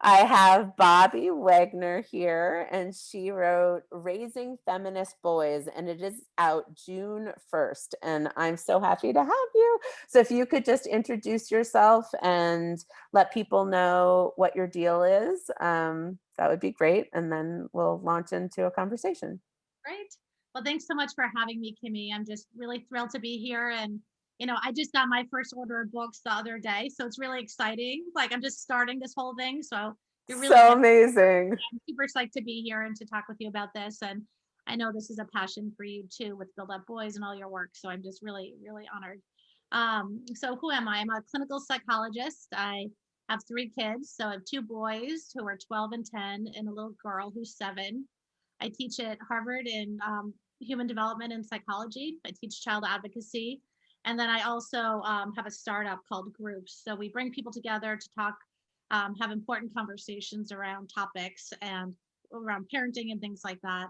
I have Bobbi Wegner here, and she wrote Raising Feminist Boys, and it is out June 1st. And I'm so happy to have you. So, if you could just introduce yourself and let people know what your deal is, that would be great. And then we'll launch into a conversation. Great. Well, thanks so much for having me, Kimmy. I'm just really thrilled to be here. And, I just got my first order of books the other day. So it's really exciting. Like, I'm just starting this whole thing. So you're really So good. amazing. I'm super psyched to be here and to talk with you about this. And I know this is a passion for you too with Build Up Boys and all your work. So I'm just really, really honored. So who am I? I'm a clinical psychologist. I have three kids. So I have two boys who are 12 and 10 and a little girl who's 7. I teach at Harvard in human development and psychology. I teach child advocacy. And then I also have a startup called Groups. So we bring people together to talk, have important conversations around topics and around parenting and things like that.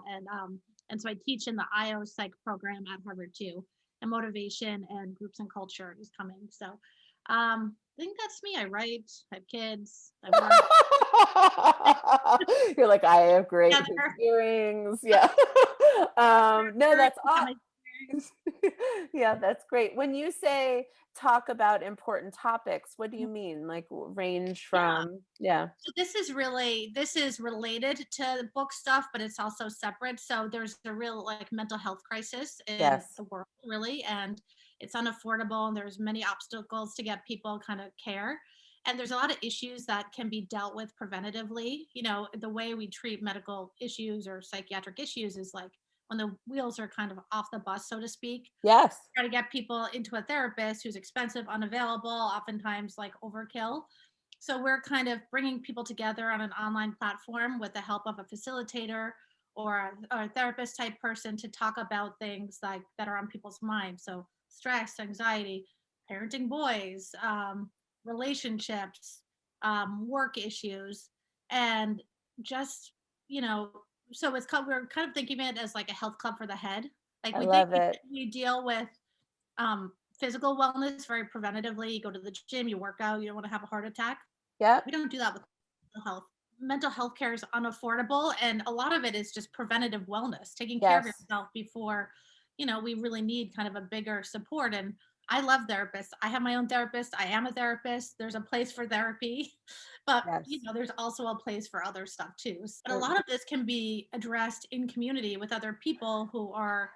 And so I teach in the IO Psych program at Harvard too. And motivation and groups and culture is coming. So I think that's me. I write, I have kids, I work You're like, I have great together. hearings. Yeah. No, that's Got awesome. my Yeah, that's great. When you say talk about important topics, what do you mean? Like range yeah. from, yeah. So this is related to book stuff, but it's also separate. So there's a real like mental health crisis in Yes. the world, really, and it's unaffordable. And there's many obstacles to get people kind of care. And there's a lot of issues that can be dealt with preventatively. The way we treat medical issues or psychiatric issues is like when the wheels are kind of off the bus, so to speak. Yes. Try to get people into a therapist who's expensive, unavailable, oftentimes like overkill. So we're kind of bringing people together on an online platform with the help of a facilitator or a therapist type person to talk about things like that are on people's minds. So stress, anxiety, parenting boys, relationships, work issues, and just you know. So we're kind of thinking of it as like a health club for the head. Like I we think love it. we deal with physical wellness very preventatively. You go to the gym, you work out, you don't want to have a heart attack. Yep. We don't do that with mental health. Mental health care is unaffordable, and a lot of it is just preventative wellness, taking care of Yes. yourself before, we really need kind of a bigger support. And I love therapists. I have my own therapist. I am a therapist. There's a place for therapy, but Yes. there's also a place for other stuff too. But a lot of this can be addressed in community with other people who are,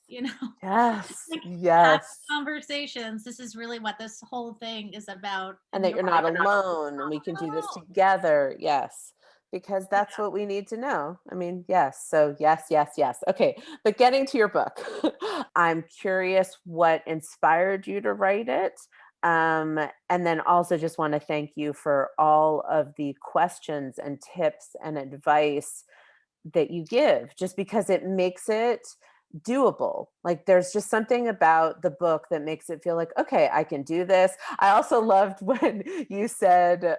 you know, Yes. like having Yes. conversations. This is really what this whole thing is about And in that your you're life. not alone and we can do this together. Yes. Because that's what we need to know. I mean, yes. So, yes, yes, yes. Okay. But getting to your book, I'm curious what inspired you to write it. And then also just want to thank you for all of the questions and tips and advice that you give, just because it makes it doable. Like there's just something about the book that makes it feel like, okay, I can do this. I also loved when you said,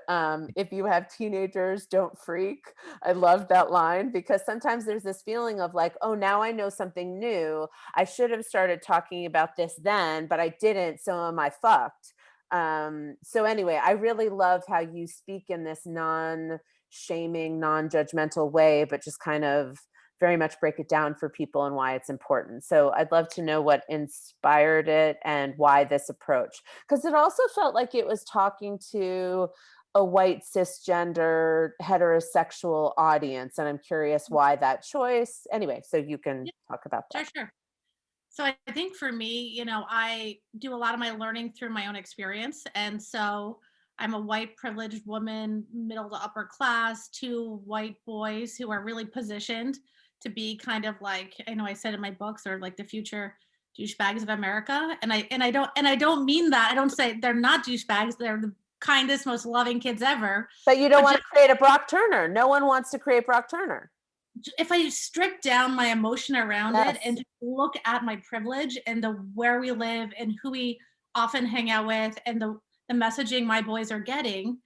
if you have teenagers, don't freak. I loved that line because sometimes there's this feeling of like, oh, now I know something new. I should have started talking about this then, but I didn't. So am I fucked? So anyway, I really love how you speak in this non-shaming, non-judgmental way, but just kind of very much break it down for people and why it's important. So I'd love to know what inspired it and why this approach. Because it also felt like it was talking to a white cisgender heterosexual audience. And I'm curious why that choice. Anyway, so you can Yeah, talk about sure, that. sure. So I think for me, I do a lot of my learning through my own experience. And so I'm a white privileged woman, middle to upper class, two white boys who are really positioned to be kind of like, I know I said in my books, or like the future douchebags of America. And I don't mean that. I don't say they're not douchebags. They're the kindest, most loving kids ever. But you don't But want just to create a Brock Turner. No one wants to create Brock Turner. if I strip down my emotion around it and Yes. just look at my privilege and the where we live and who we often hang out with and the messaging my boys are getting,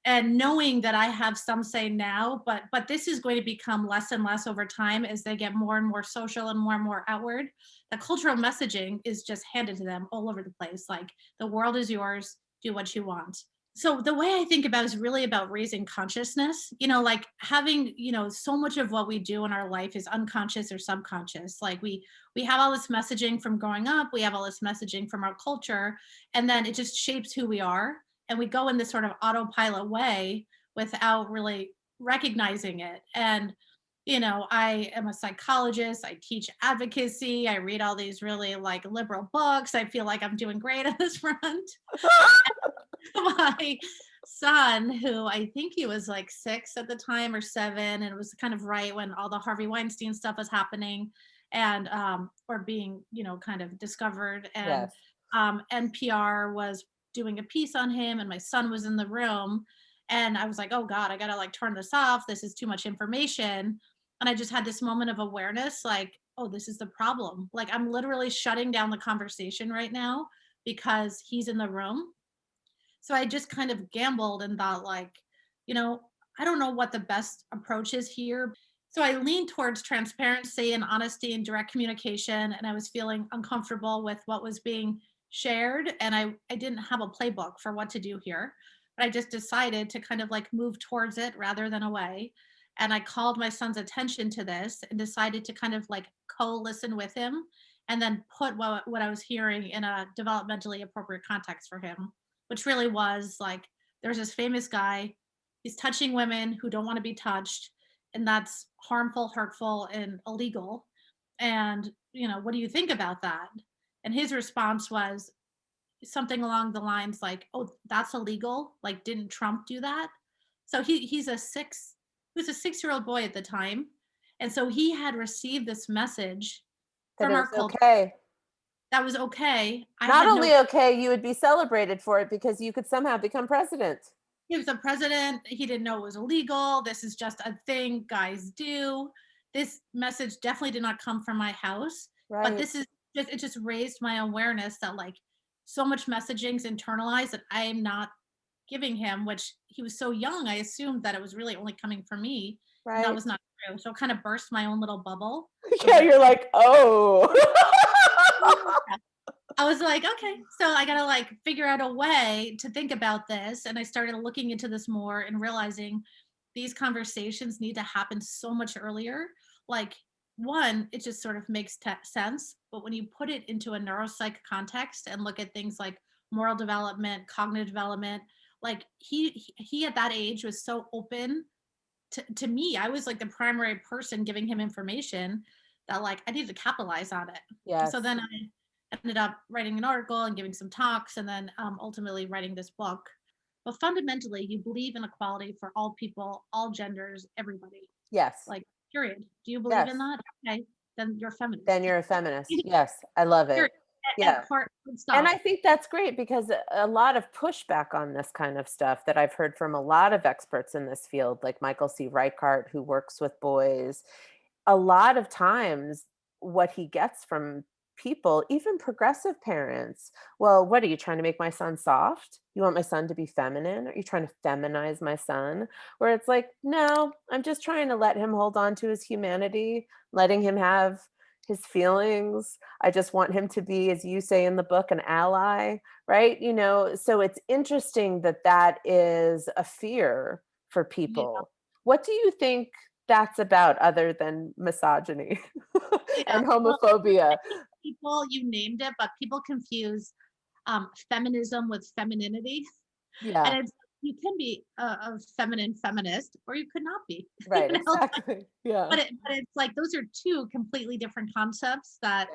and knowing that I have some say now, but this is going to become less and less over time as they get more and more social and more outward. The cultural messaging is just handed to them all over the place. Like the world is yours, do what you want. So the way I think about it is really about raising consciousness, like having, so much of what we do in our life is unconscious or subconscious. Like we have all this messaging from growing up, we have all this messaging from our culture, and then it just shapes who we are. And we go in this sort of autopilot way without really recognizing it. And I am a psychologist, I teach advocacy, I read all these really like liberal books. I feel like I'm doing great on this front. My son, who I think he was like 6 at the time or 7, and it was kind of right when all the Harvey Weinstein stuff was happening and or being, kind of discovered. And Yes. NPR was doing a piece on him, and my son was in the room. And I was like, oh God, I gotta like turn this off. This is too much information. And I just had this moment of awareness, like, oh, this is the problem. Like, I'm literally shutting down the conversation right now because he's in the room. So I just kind of gambled and thought, like, you know, I don't know what the best approach is here. So I leaned towards transparency and honesty and direct communication. And I was feeling uncomfortable with what was being shared. And I didn't have a playbook for what to do here. But I just decided to kind of like move towards it rather than away. And I called my son's attention to this and decided to kind of like co listen with him and then put what I was hearing in a developmentally appropriate context for him, which really was like, there's this famous guy, he's touching women who don't want to be touched, and that's harmful, hurtful, and illegal. And, what do you think about that? And his response was something along the lines like, oh, that's illegal. Like, didn't Trump do that? So he was a 6-year-old boy at the time. And so he had received this message That from it our was culture okay. that was okay. I Not had no. only okay, you would be celebrated for it because you could somehow become president. He was a president. He didn't know it was illegal. This is just a thing guys do. This message definitely did not come from my house, but Right. this is it just raised my awareness that like so much messaging's internalized that I am not giving him, which he was so young. I assumed that it was really only coming from me, and that Right. was not true. So it kind of burst my own little bubble of Yeah, like, you're like, oh. I was like, okay, so I gotta like figure out a way to think about this. And I started looking into this more and realizing these conversations need to happen so much earlier. Like, one, it just sort of makes sense. But when you put it into a neuropsych context and look at things like moral development, cognitive development, like he at that age was so open to me. I was like the primary person giving him information that like I needed to capitalize on it. So Yes. then I ended up writing an article and giving some talks and then ultimately writing this book. But fundamentally, you believe in equality for all people, all genders, everybody. Yes. Like, period. Do you believe in Yes. that? Okay, then you're a Then feminist. you're a feminist. Yes. I love Period. it. At Yeah. part And stop. I think that's great because a lot of pushback on this kind of stuff that I've heard from a lot of experts in this field, like Michael C. Reichardt, who works with boys, a lot of times what he gets from people, even progressive parents, well, what are you trying to make my son soft? You want my son to be feminine? Are you trying to feminize my son? Where it's like, no, I'm just trying to let him hold on to his humanity, letting him have his feelings. I just want him to be, as you say in the book, an ally, right? So it's interesting that that is a fear for Yeah. people. What do you think that's about other than misogyny Yeah. and Well, homophobia? I think people, you named it, but people confuse feminism with femininity. And Yeah, it's you can be a feminine feminist or you could not be, right, like, exactly. Yeah. but it's like those are two completely different concepts that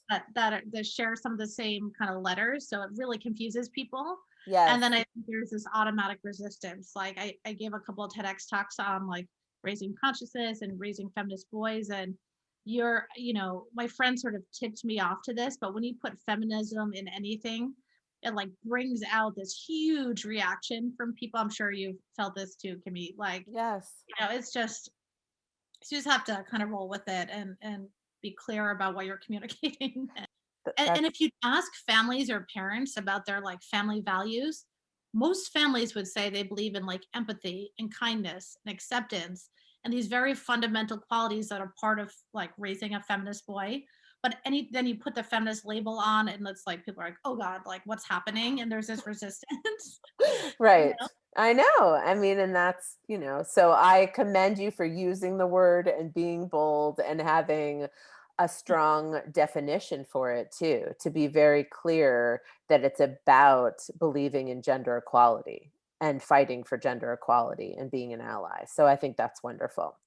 Yes. that share some of the same kind of letters. So it really confuses people. And Yes. then I think there's this automatic resistance. Like I gave a couple of TEDx talks on like raising consciousness and raising feminist boys. And my friend sort of tipped me off to this, but when you put feminism in anything, it like brings out this huge reaction from people. I'm sure you've felt this too, Kimmy. Like, Yes. it's just you just have to kind of roll with it and be clear about what you're communicating. And That's if you ask families or parents about their like family values, most families would say they believe in like empathy and kindness and acceptance and these very fundamental qualities that are part of like raising a feminist boy. then you put the feminist label on and it's like people are like, oh God, like what's happening? And there's this resistance. You Right. know? I know. I mean, and that's, so I commend you for using the word and being bold and having a strong definition for it too, to be very clear that it's about believing in gender equality and fighting for gender equality and being an ally. So I think that's wonderful.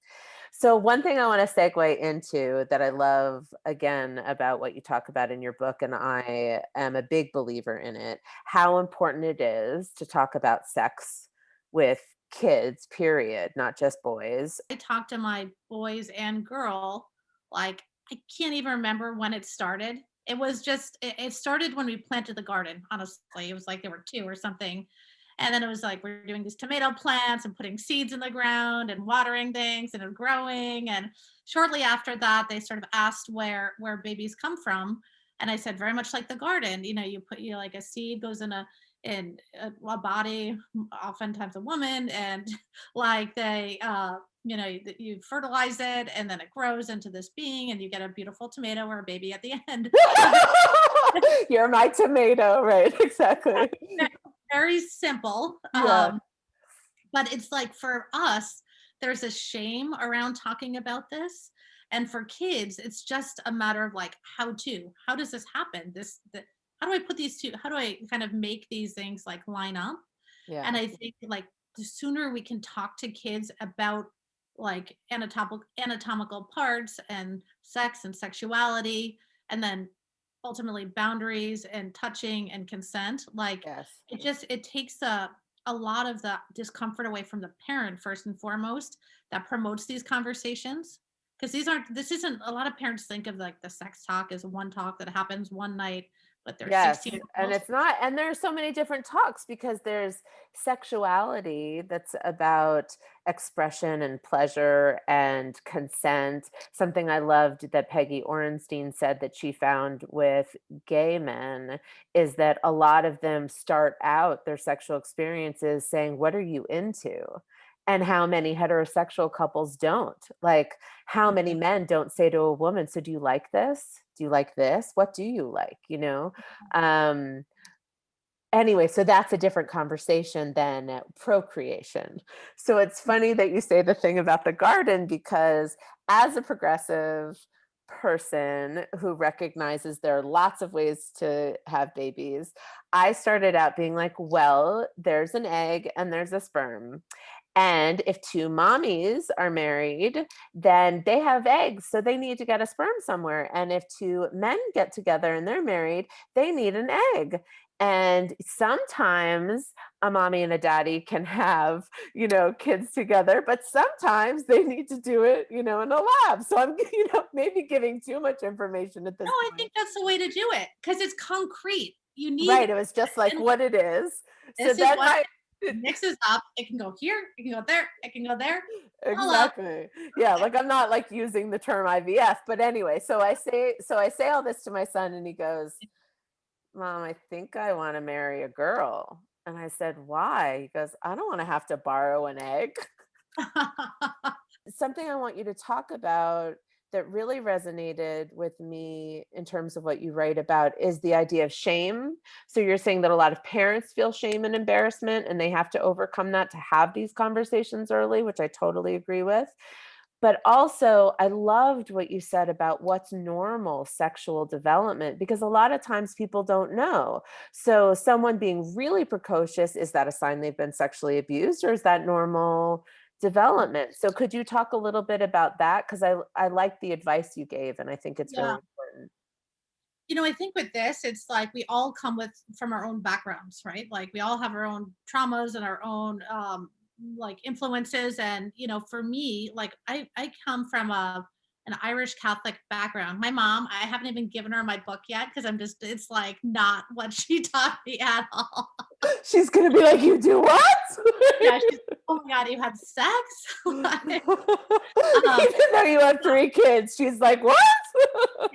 So one thing I want to segue into that I love again about what you talk about in your book, and I am a big believer in it, how important it is to talk about sex with kids, period, not just boys. I talk to my boys and girl, like I can't even remember when it started. It was just it started when we planted the garden, honestly. It was like there were two or something. And then it was like we're doing these tomato plants and putting seeds in the ground and watering things and growing. And shortly after that, they sort of asked where babies come from. And I said, very much like the garden, you put like a seed goes in a body, oftentimes a woman, and like you fertilize it and then it grows into this being and you get a beautiful tomato or a baby at the end. You're my tomato, right? Exactly. Very simple. Yeah. But it's like for us, there's a shame around talking about this. And for kids, it's just a matter of like how does this happen? How do I put these two, how do I kind of make these things like line up? And Yeah. I think like the sooner we can talk to kids about like anatomical parts and sex and sexuality, and then ultimately boundaries and touching and consent, like Yes. it takes a lot of the discomfort away from the parent first and foremost that promotes these conversations. Because this isn't, a lot of parents think of like the sex talk as one talk that happens one night, but there's Yes, 16 and else. it's not, and there's so many different talks because there's sexuality that's about expression and pleasure and consent. Something I loved that Peggy Orenstein said that she found with gay men is that a lot of them start out their sexual experiences saying, "What are you into?" And how many heterosexual couples don't? Like, how many men don't say to a woman, "So do you like this? Do you like this? What do you like?" Um, anyway, so that's a different conversation than procreation. So it's funny that you say the thing about the garden because as a progressive person who recognizes there are lots of ways to have babies, I started out being like, well, there's an egg and there's a sperm. And if two mommies are married, then they have eggs, so they need to get a sperm somewhere. And if two men get together and they're married, they need an egg. And sometimes a mommy and a daddy can have, kids together, but sometimes they need to do it, in a lab. So I'm, maybe giving too much information at No, this I point. think that's the way to do it because it's concrete. You need, Right. It was just like and what it is. So this is then what I, it mixes up. It can go here, it can go there, it can go there. Hello. exactly. Yeah, like I'm not like using the term IVF, but anyway, so I say all this to my son and he goes, "Mom, I think I want to marry a girl." And I said, "Why?" He goes, "I don't want to have to borrow an egg." Something I want you to talk about that really resonated with me in terms of what you write about is the idea of shame. So you're saying that a lot of parents feel shame and embarrassment and they have to overcome that to have these conversations early, which I totally agree with. But also, I loved what you said about what's normal sexual development, because a lot of times people don't know. So, someone being really precocious, is that a sign they've been sexually abused or is that normal development? So, could you talk a little bit about that? Because I like the advice you gave and I think it's Yeah. really important. I think with this, it's like we all come from our own backgrounds, right? Like we all have our own traumas and our own like influences. And for me, like I come from an Irish Catholic background. My mom, I haven't even given her my book yet because it's like not what she taught me at all. She's going to be like, "You do what?" Yeah, she's, oh my God, you had sex? Like, um, Even though you have three kids, she's like, "What?"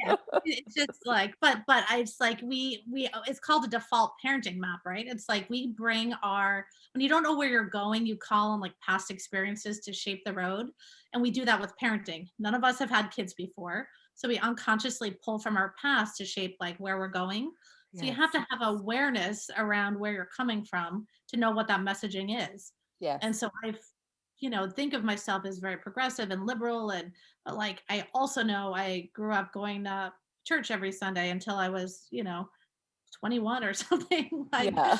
yeah, it's just like, but it's like it's called a default parenting map, right? It's like we bring our, when you don't know where you're going, you call on like past experiences to shape the road. And we do that with parenting. None of us have had kids before. So we unconsciously pull from our past to shape like where we're going. So you have Yes. to have awareness around where you're coming from to know what that messaging is. Yes. And so think of myself as very progressive and liberal, and like I also know I grew up going to church every Sunday until I was, 21 or something. Like, Yeah.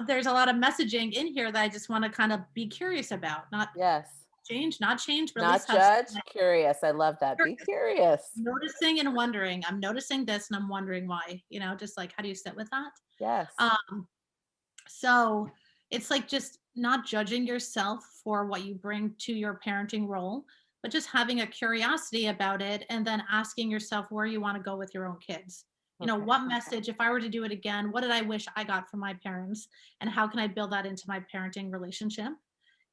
there's a lot of messaging in here that I just want to kind of be curious about, not Yes. change, but at Not least have some, judge, like, curious. I love that. Be curious, curious. noticing and wondering. I'm noticing this and I'm wondering why, just like, how do you sit with that? Yes. Um, so it's like just not judging yourself for what you bring to your parenting role, but just having a curiosity about it and then asking yourself where you want to go with your own kids. Okay. What message, if I were to do it again, what did I wish I got from my parents? And how can I build that into my parenting relationship?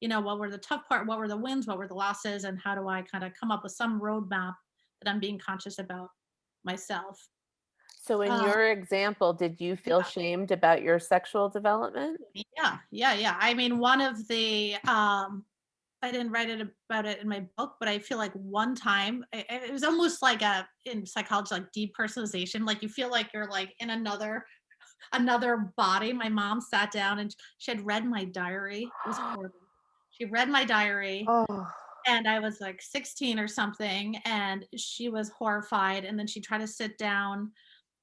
What were the tough part? What were the wins? What were the losses? And how do I kind of come up with some roadmap that I'm being conscious about myself? So in Uh, your example, did you feel shamed about your sexual development? yeah. I mean, one of the I didn't write about it in my book, but I feel like one time it was almost like a in psychology, like depersonalization. Like you feel like you're like in another body. My mom sat down and she had read my diary. It was horrible. She read my diary, Oh, and I was like 16 or something, and she was horrified. And then she tried to sit down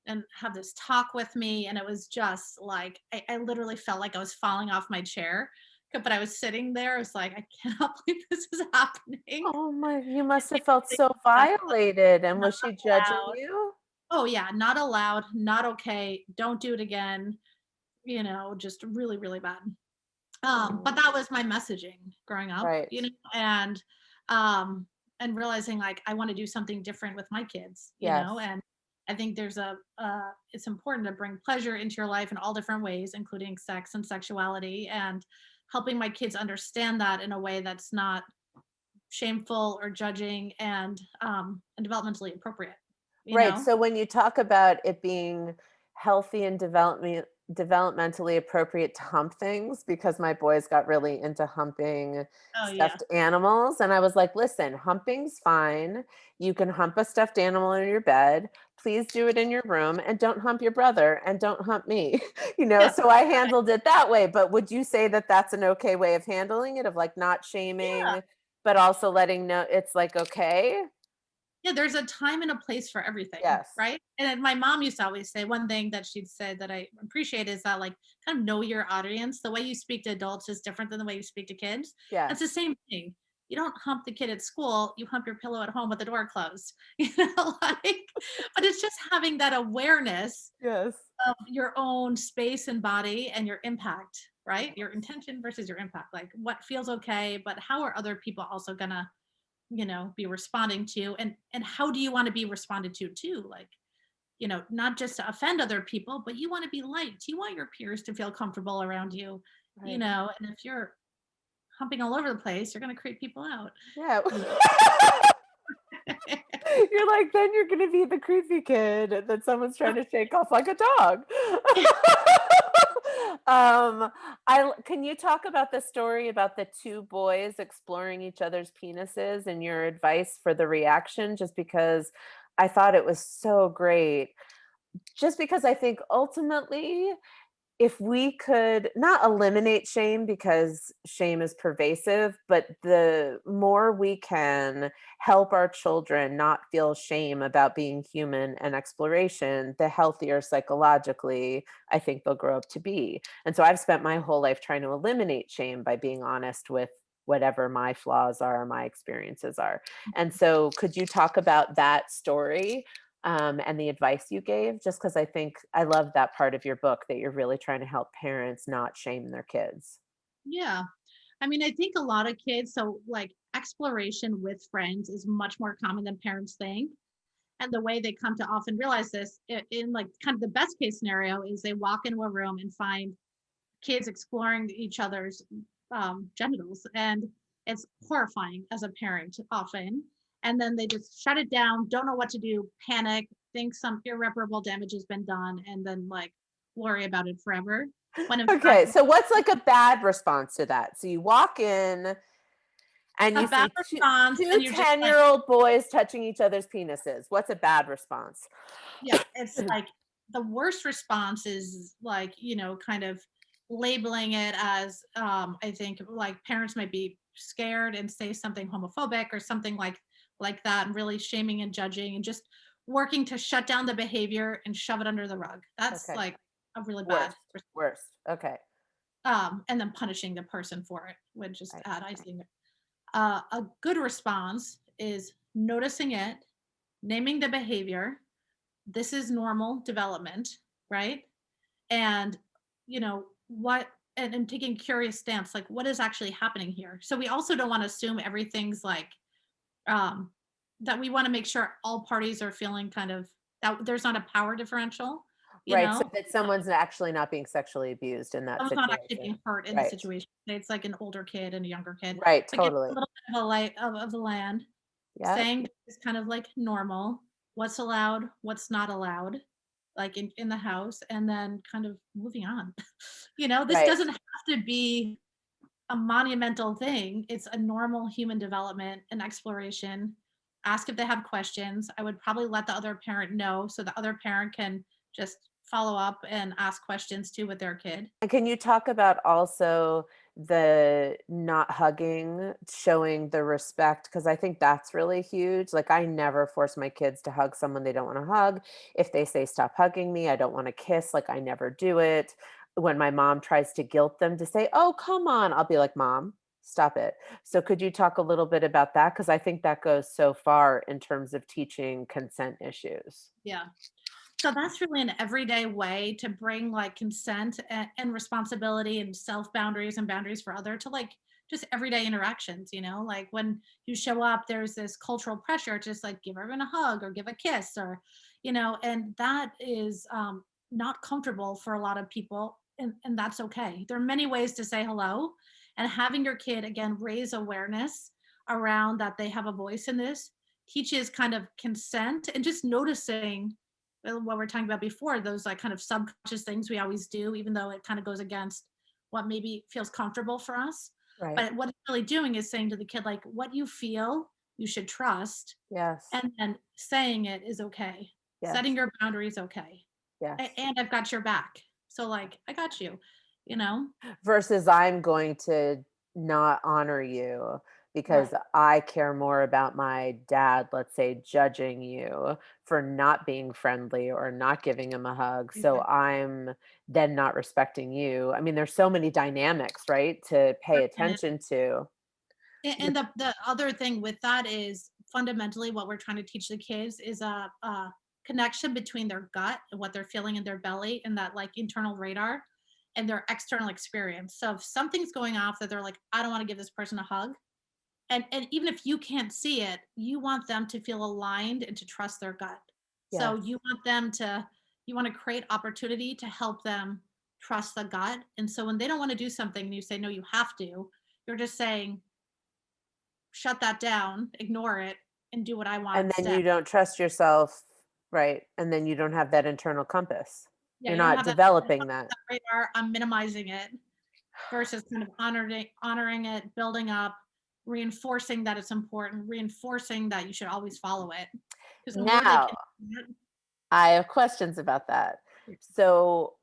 and have this talk with me, and it was just like I literally felt like I was falling off my chair, but I was sitting there. I was like, I cannot believe this is happening. oh my, you must It have made me felt think so that violated. And not was she judging allowed. you? Oh yeah, not allowed, not okay, don't do it again, just really, really bad. But Oh, that was my messaging growing up, right. um, and realizing like I want to do something different with my kids, Yes. and I think it's important to bring pleasure into your life in all different ways, including sex and sexuality, and helping my kids understand that in a way that's not shameful or judging, and developmentally appropriate, you Right. know? So when you talk about it being healthy and developmentally appropriate to hump things, because my boys got really into humping Oh yeah. stuffed animals, and I was like, listen, humping's fine. You can hump a stuffed animal in your bed. Please do it in your room, and don't hump your brother, and don't hump me. Yeah. So I handled it that way. But would you say that that's an okay way of handling it, of like not Yeah. shaming, but also letting know it's like okay? Yeah, there's a time and a place for everything, Yes. right? And then my mom used to always say one thing that she'd say that I appreciate is that like kind of know your audience. The way you speak to adults is different than the way you speak to kids. It's the Yes. same thing. You don't hump the kid at school, you hump your pillow at home with the door closed. Like, but it's just having that awareness Yes. of your own space and body and your impact, right? Your intention versus your impact. Like what feels okay, but how are other people also gonna be responding to, and how do you want to be responded to too, like not just to offend other people, but you want to be liked, you want your peers to feel comfortable around you, Right. and if you're humping all over the place, you're going to creep people out. Yeah. you You're like, then you're gonna be the creepy kid that someone's trying to shake off like a dog. um, can you talk about the story about the two boys exploring each other's penises and your advice for the reaction? Just because I thought it was so great. Just because I think ultimately if we could not eliminate shame because shame is pervasive, but the more we can help our children not feel shame about being human and exploration, the healthier psychologically I think they'll grow up to be. And so I've spent my whole life trying to eliminate shame by being honest with whatever my flaws are, my experiences are. And so could you talk about that story and the advice you gave, just because I think I love that part of your book that you're really trying to help parents not shame their kids. yeah, I mean, I think a lot of kids, so like exploration with friends is much more common than parents think. And the way they come to often realize this in like kind of the best case scenario is they walk into a room and find kids exploring each other's genitals, and it's horrifying as a parent often. And then they just shut it down, don't know what to do, panic, think some irreparable damage has been done, and then like worry about it forever, when in fact Okay, so what's like a bad response to that? So you walk in And A you bad see response, two and you're just like, 10-year-old boys touching each other's penises. What's a bad response? yeah, it's like the worst response is like, kind of labeling it as, I think like parents might be scared and say something homophobic or something like that, and really shaming and judging and just working to shut down the behavior and shove it under the rug. That's Okay. like a really bad Worst. Worst. Okay. and then punishing the person for it would just Right. add icing. A good response is noticing it, naming the behavior. This is normal development, right? And what, and taking curious stance, like what is actually happening here. So we also don't want to assume everything's like, um, that we want to make sure all parties are feeling kind of that there's not a power differential, you Right. So know, that someone's actually not being sexually abused in that someone's not actually situation. being hurt in the Right. situation. It's like an older kid and a younger kid, Right. but give a Totally. little bit of a light of the land, Yep. saying it's kind of like normal, what's allowed, what's not allowed, like in the house, and then kind of moving on. This Right. doesn't have to be a monumental thing. It's a normal human development and exploration. Ask if they have questions. I would probably let the other parent know so the other parent can just follow up and ask questions too with their kid. And can you talk about also the not hugging, showing the respect? Because I think that's really huge. Like, I never force my kids to hug someone they don't want to hug. If they say, stop hugging me, I don't want to kiss, like, I never do it. When my mom tries to guilt them to say, oh, come on, I'll be like, Mom, stop it. So, could you talk a little bit about that? Because I think that goes so far in terms of teaching consent issues. Yeah. So that's really an everyday way to bring like consent and responsibility and self boundaries and boundaries for other to like just everyday interactions, like when you show up, there's this cultural pressure to just like give everyone a hug or give a kiss or, and that is not comfortable for a lot of people. And that's okay. There are many ways to say hello, and having your kid again raise awareness around that they have a voice in this teaches kind of consent and just noticing what we're talking about before, those like kind of subconscious things we always do, even though it kind of goes against what maybe feels comfortable for us. Right. But what it's really doing is saying to the kid, like, what you feel, you should trust. Yes. And then saying it is okay. Setting Yes. your boundaries, okay. Yes. And I've got your back. So, like, I got you, you know? Versus I'm going to not honor you Right. because I care more about my dad, let's say, judging you for not being friendly or not giving him a hug. So Exactly. I'm then not respecting you. I mean, there's so many dynamics, right, to pay attention to. And the other thing with that is fundamentally what we're trying to teach the kids is a connection between their gut and what they're feeling in their belly and that like internal radar and their external experience. So if something's going off that they're like, I don't want to give this person a hug, and even if you can't see it, you want them to feel aligned and to trust their gut. So Yes. you want to create opportunity to help them trust the gut. And so when they don't want to do something and you say no, you have to, you're just saying shut that down, ignore it, and do what I want And then instead. you don't trust yourself, right? And then you don't have that internal compass. Yeah, You're you don't not have that developing that. radar. I'm minimizing it versus kind of honoring it, building up, reinforcing that it's important, reinforcing that you should always follow it. Because the more they Now, can, I have questions about that. So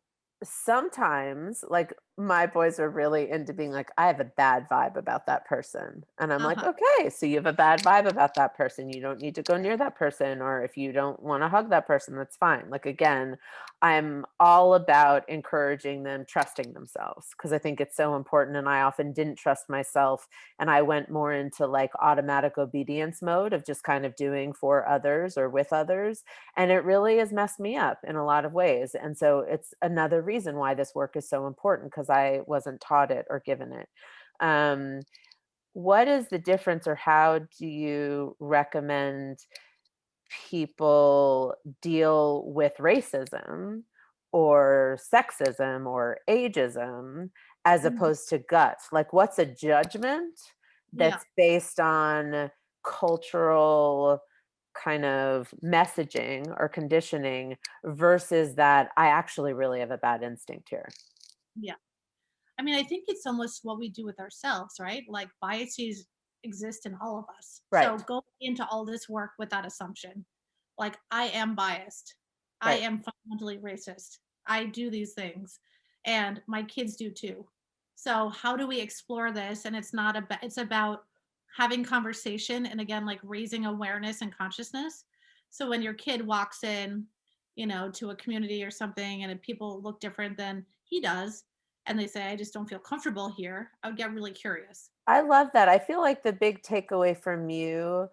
sometimes, like, my boys are really into being like, I have a bad vibe about that person. And I'm like, uh-huh, okay, so you have a bad vibe about that person. You don't need to go near that person. Or if you don't want to hug that person, that's fine. Like, again, I'm all about encouraging them trusting themselves because I think it's so important. And I often didn't trust myself. And I went more into like automatic obedience mode of just kind of doing for others or with others, and it really has messed me up in a lot of ways. And so it's another reason why this work is so important because I wasn't taught it or given it. Um, what is the difference, or how do you recommend people deal with racism or sexism or ageism as mhm, opposed to gut? Like, what's a judgment yeah. that's based on cultural kind of messaging or conditioning versus that I actually really have a bad instinct here? Yeah. I mean, I think it's almost what we do with ourselves, right? Like biases, exist in all of us. So Right. go into all this work with that assumption. Like, I am biased. I Right. am fundamentally racist. I do these things, and my kids do too. So how do we explore this? And it's not about, it's about having conversation, and again, like raising awareness and consciousness. So when your kid walks in, to a community or something, and if people look different than he does, and they say, I just don't feel comfortable here, I would get really curious. I love that. I feel like the big takeaway from you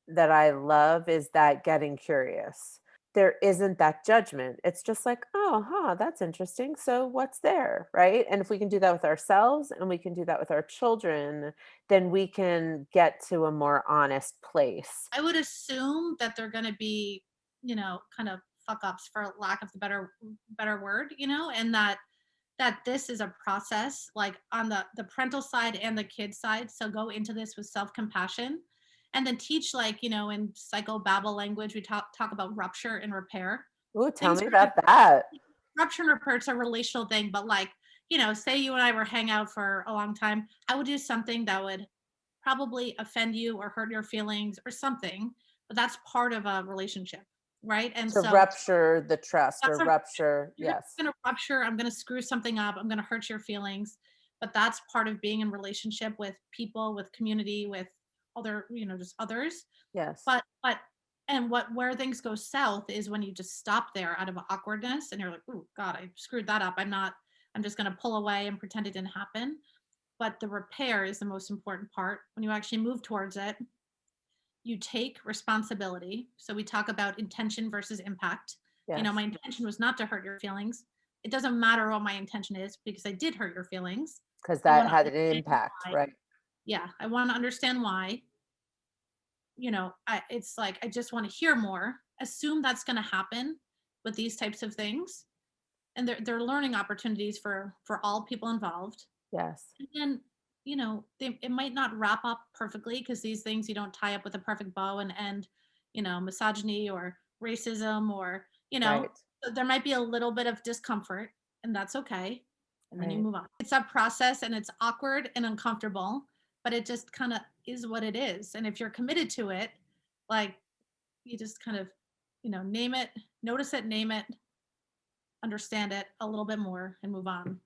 that I love is that getting curious. There isn't that judgment. It's just like, oh, huh, that's interesting. So what's there? Right. And if we can do that with ourselves and we can do that with our children, then we can get to a more honest place. I would assume that they're going to be, kind of fuck ups for lack of the better word, and that this is a process, like on the parental side and the kid side. So go into this with self-compassion, and then teach, like, in psychobabble language, we talk about rupture and repair. Ooh, tell Things me are about that. rupture and repair, it's a relational thing, but like, say you and I were hang out for a long time, I would do something that would probably offend you or hurt your feelings or something, but that's part of a relationship, right? And To so rupture the trust or that's a rupture. you're Yes. gonna rupture, I'm gonna screw something up, I'm gonna hurt your feelings, but that's part of being in relationship with people, with community, with other, just others. Yes. But and where things go south is when you just stop there out of awkwardness, and you're like, "Oh God, I screwed that up. I'm just gonna pull away and pretend it didn't happen." But the repair is the most important part. When you actually move towards it, you take responsibility. So we talk about intention versus impact. My Yes. intention was not to hurt your feelings. It doesn't matter what my intention is because I did hurt your feelings. Because I that want to had an understand impact. why. Right. Yeah, I want to understand why. It's like I just want to hear more. Assume that's going to happen with these types of things, and they're learning opportunities for all people involved. Yes. And then, it might not wrap up perfectly because these things you don't tie up with a perfect bow and end, misogyny or racism or, Right. so there might be a little bit of discomfort, and that's okay. And then you Right. move on. It's a process, and it's awkward and uncomfortable, but it just kind of is what it is. And if you're committed to it, like, you just kind of, name it, notice it, name it, understand it a little bit more, and move on.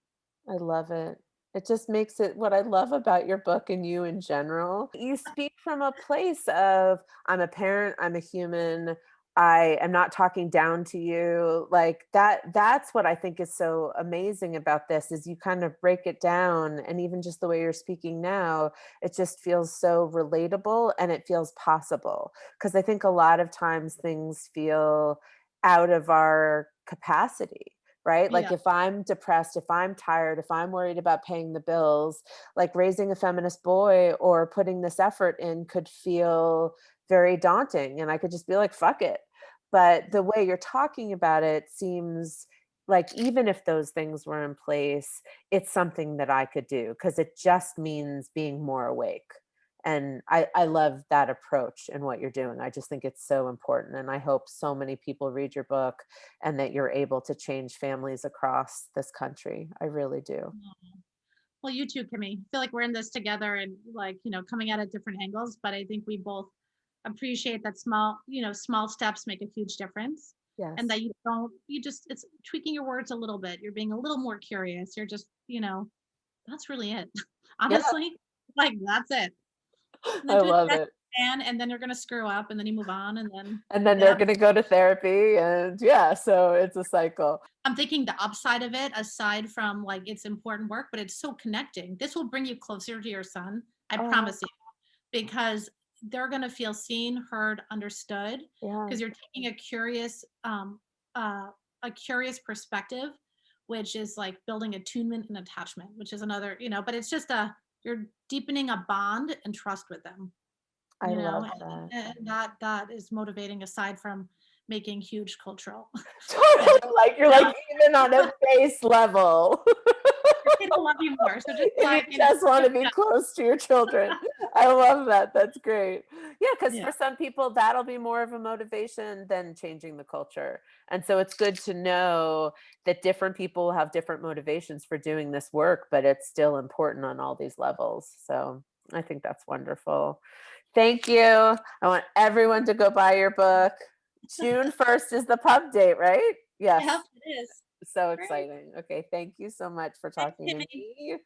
I love it. It just makes it what I love about your book and you in general. You speak from a place of, I'm a parent, I'm a human, I am not talking down to you. Like that's what I think is so amazing about this is you kind of break it down and even just the way you're speaking now, it just feels so relatable and it feels possible. Because I think a lot of times things feel out of our capacity, right? Like Yeah. if I'm depressed, if I'm tired, if I'm worried about paying the bills, like raising a feminist boy or putting this effort in could feel very daunting. And I could just be like, fuck it. But the way you're talking about it seems like even if those things were in place, it's something that I could do because it just means being more awake. And I love that approach and what you're doing. I just think it's so important. And I hope so many people read your book and that you're able to change families across this country. I really do. Well, you too, Kimmy. I feel like we're in this together and, like, coming at it different angles, but I think we both appreciate that small steps make a huge difference. And Yes. that it's tweaking your words a little bit. You're being a little more curious. You're just, that's really it. Yeah, Honestly, like that's it. And then I do it the love best it. you can, and then you're gonna screw up, and then you move on, and then And then they're yeah. going to go to therapy. And yeah, so it's a cycle. I'm thinking the upside of it, aside from like it's important work, but it's so connecting. This will bring you closer to your son. I Oh, promise you. Because they're going to feel seen, heard, understood, yeah. because you're taking uh, a curious perspective, which is like building attunement and attachment, which is another, but it's just you're deepening a bond and trust with them, I love that. and that is motivating aside from making huge cultural Totally. Like you're like now even on a base level. your kid will love you more. So just If you like, just want to be yeah, close to your children. I love that. That's great. Yeah, because yeah. for some people, that'll be more of a motivation than changing the culture. And so it's good to know that different people have different motivations for doing this work, but it's still important on all these levels. So I think that's wonderful. Thank you. I want everyone to go buy your book. June 1st is the pub date, right? Yes. Yep, it is. So Great. exciting. Okay. Thank you so much for Thanks, talking to Timmy. me.